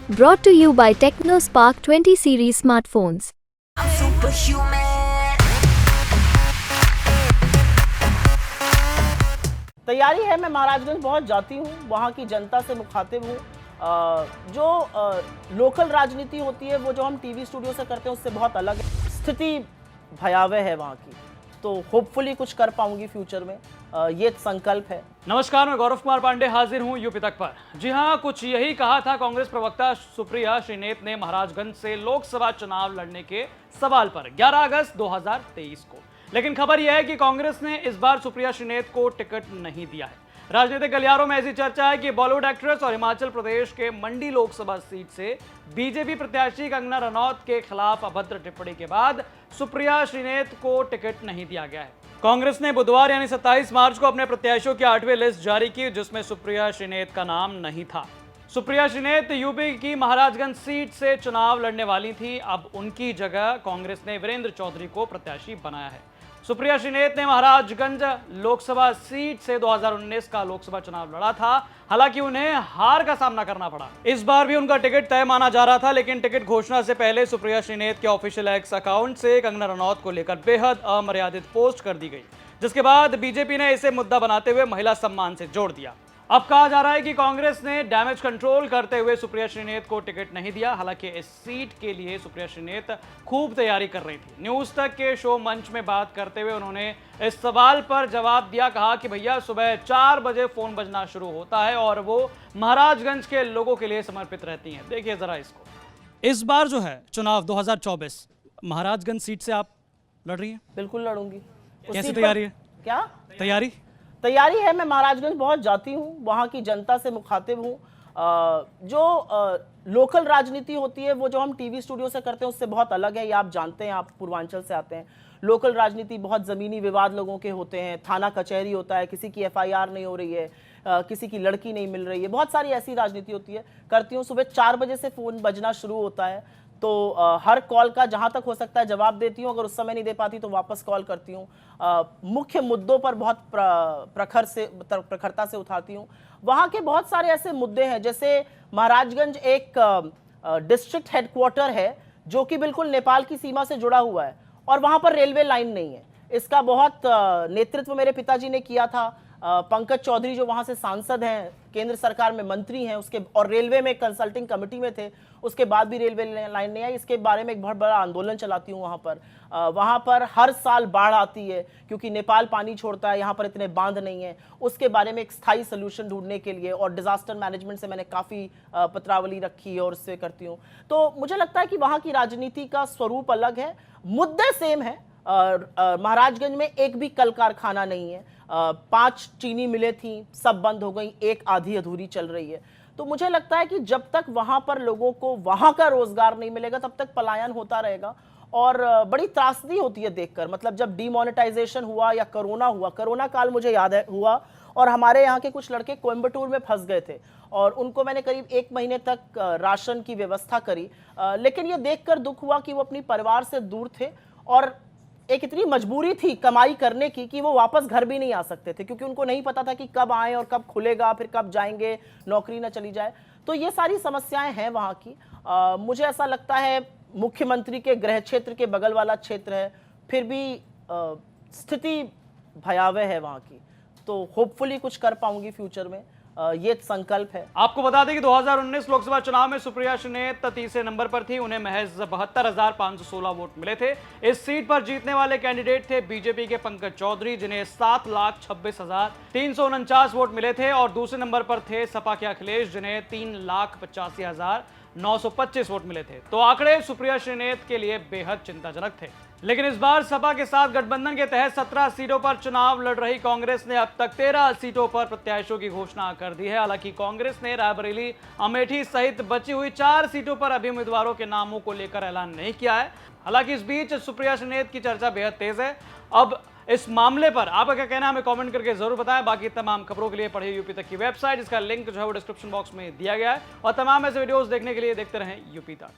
Brought to you by TechnoSpark 20 series smartphones. I'm superhuman. तैयारी है। मैं महाराजगंज बहुत जाती हूँ, वहाँ की जनता से मुखातिब हूँ। जो लोकल राजनीति होती है वो जो हम टीवी स्टूडियो से करते हैं उससे बहुत अलग है। स्थिति भयावह है वहाँ की, तो होपफुली कुछ कर पाऊंगी फ्यूचर में, ये संकल्प है। नमस्कार, मैं गौरव कुमार पांडे हाजिर हूं यूपी तक पर। जी हां, कुछ यही कहा था कांग्रेस प्रवक्ता सुप्रिया श्रीनेत ने महाराजगंज से लोकसभा चुनाव लड़ने के सवाल पर 11 अगस्त 2023 को। लेकिन खबर यह है कि कांग्रेस ने इस बार सुप्रिया श्रीनेत को टिकट नहीं दिया है। राजनीतिक गलियारों में ऐसी चर्चा है कि बॉलीवुड एक्ट्रेस और हिमाचल प्रदेश के मंडी लोकसभा सीट से बीजेपी प्रत्याशी कंगना रनौत के खिलाफ अभद्र टिप्पणी के बाद सुप्रिया श्रीनेत को टिकट नहीं दिया गया है। कांग्रेस ने बुधवार यानी 27 मार्च को अपने प्रत्याशियों की 8वीं लिस्ट जारी की, जिसमें सुप्रिया श्रीनेत का नाम नहीं था। सुप्रिया श्रीनेत यूपी की महाराजगंज सीट से चुनाव लड़ने वाली थी। अब उनकी जगह कांग्रेस ने वीरेंद्र चौधरी को प्रत्याशी बनाया है। सुप्रिया श्रीनेत ने महाराजगंज लोकसभा सीट से 2019 का लोकसभा चुनाव लड़ा था। हालांकि उन्हें हार का सामना करना पड़ा। इस बार भी उनका टिकट तय माना जा रहा था, लेकिन टिकट घोषणा से पहले सुप्रिया श्रीनेत के ऑफिशियल एक्स अकाउंट से कंगना रनौत को लेकर बेहद अमर्यादित पोस्ट कर दी गई, जिसके बाद बीजेपी ने इसे मुद्दा बनाते हुए महिला सम्मान से जोड़ दिया। अब कहा जा रहा है कि कांग्रेस ने डैमेज कंट्रोल करते हुए सुप्रिया श्रीनेत को टिकट नहीं दिया। हालांकि इस सीट के लिए सुप्रिया श्रीनेत खूब तैयारी कर रही थी। न्यूज तक के शो मंच में बात करते हुए उन्होंने इस सवाल पर जवाब दिया, कहा कि भैया सुबह 4 बजे फोन बजना शुरू होता है और वो महाराजगंज के लोगों के लिए समर्पित रहती हैं। देखिए जरा इसको। इस बार जो है चुनाव 2024 महाराजगंज सीट से आप लड़ रही हैं? बिल्कुल लड़ूंगी। कैसी तैयारी है? क्या तैयारी है? मैं महाराजगंज बहुत जाती हूँ, वहाँ की जनता से मुखातिब हूँ। जो लोकल राजनीति होती है वो जो हम टीवी स्टूडियो से करते हैं उससे बहुत अलग है। ये आप जानते हैं, आप पूर्वांचल से आते हैं। लोकल राजनीति बहुत ज़मीनी विवाद लोगों के होते हैं, थाना कचहरी होता है, किसी की FIR नहीं हो रही है, किसी की लड़की नहीं मिल रही है, बहुत सारी ऐसी राजनीति होती है। करती हूँ, सुबह 4 बजे से फ़ोन बजना शुरू होता है, तो हर कॉल का जहां तक हो सकता है जवाब देती हूं। अगर उस समय नहीं दे पाती तो वापस कॉल करती हूं। मुख्य मुद्दों पर बहुत प्रखरता से उठाती हूं। वहां के बहुत सारे ऐसे मुद्दे हैं, जैसे महाराजगंज एक डिस्ट्रिक्ट हेडक्वार्टर है जो कि बिल्कुल नेपाल की सीमा से जुड़ा हुआ है और वहां पर रेलवे लाइन नहीं है। इसका बहुत नेतृत्व मेरे पिताजी ने किया था। पंकज चौधरी जो वहां से सांसद हैं, केंद्र सरकार में मंत्री हैं, उसके और रेलवे में कंसल्टिंग कमेटी में थे, उसके बाद भी रेलवे लाइन नहीं आई। इसके बारे में एक बहुत बड़ा आंदोलन चलाती हूँ। वहां पर हर साल बाढ़ आती है क्योंकि नेपाल पानी छोड़ता है, यहाँ पर इतने बांध नहीं है। उसके बारे में एक स्थायी सोल्यूशन ढूंढने के लिए और डिजास्टर मैनेजमेंट से मैंने काफ़ी पत्रावली रखी है और उससे करती हूँ। तो मुझे लगता है कि वहाँ की राजनीति का स्वरूप अलग है, मुद्दे सेम है। महाराजगंज में एक भी कल कारखाना नहीं है। 5 चीनी मिलें थी, सब बंद हो गई, एक आधी अधूरी चल रही है। तो मुझे लगता है कि जब तक वहां पर लोगों को वहां का रोजगार नहीं मिलेगा तब तक पलायन होता रहेगा और बड़ी त्रासदी होती है देखकर। मतलब जब डीमोनेटाइजेशन हुआ या कोरोना काल मुझे याद है हुआ, और हमारे यहाँ के कुछ लड़के कोयम्बटूर में फंस गए थे और उनको मैंने करीब 1 महीने तक राशन की व्यवस्था करी। लेकिन ये देखकर दुख हुआ कि वो अपनी परिवार से दूर थे और एक इतनी मजबूरी थी कमाई करने की कि वो वापस घर भी नहीं आ सकते थे, क्योंकि उनको नहीं पता था कि कब आए और कब खुलेगा, फिर कब जाएंगे, नौकरी ना चली जाए। तो ये सारी समस्याएं हैं वहाँ की। मुझे ऐसा लगता है मुख्यमंत्री के गृह क्षेत्र के बगल वाला क्षेत्र है, फिर भी स्थिति भयावह है वहाँ की, तो होपफुली कुछ कर पाऊंगी फ्यूचर में, ये संकल्प है। आपको बता दें कि 2019 लोकसभा चुनाव में सुप्रिया श्रीनेत तीसरे नंबर पर थी। उन्हें महज 72,516 वोट मिले थे। इस सीट पर जीतने वाले कैंडिडेट थे बीजेपी के पंकज चौधरी, जिन्हें 7,26,349 वोट मिले थे, और दूसरे नंबर पर थे सपा के अखिलेश, जिन्हें 3,85,925 वोट मिले थे। तो आंकड़े सुप्रिया श्रीनेत के लिए बेहद चिंताजनक थे। लेकिन इस बार सपा के साथ गठबंधन के तहत 17 सीटों पर चुनाव लड़ रही कांग्रेस ने अब तक 13 सीटों पर प्रत्याशियों की घोषणा कर दी है। हालांकि कांग्रेस ने रायबरेली, अमेठी सहित बची हुई 4 सीटों पर अभी उम्मीदवारों के नामों को लेकर ऐलान नहीं किया है। हालांकि इस बीच सुप्रिया श्रीनेत की चर्चा बेहद तेज है। अब इस मामले पर आपका क्या कहना है हमें कमेंट करके जरूर बताएं। बाकी तमाम खबरों के लिए पढ़िए यूपी तक की वेबसाइट, जिसका लिंक जो है वो डिस्क्रिप्शन बॉक्स में दिया गया है, और तमाम ऐसे वीडियोस देखने के लिए देखते रहें यूपी तक।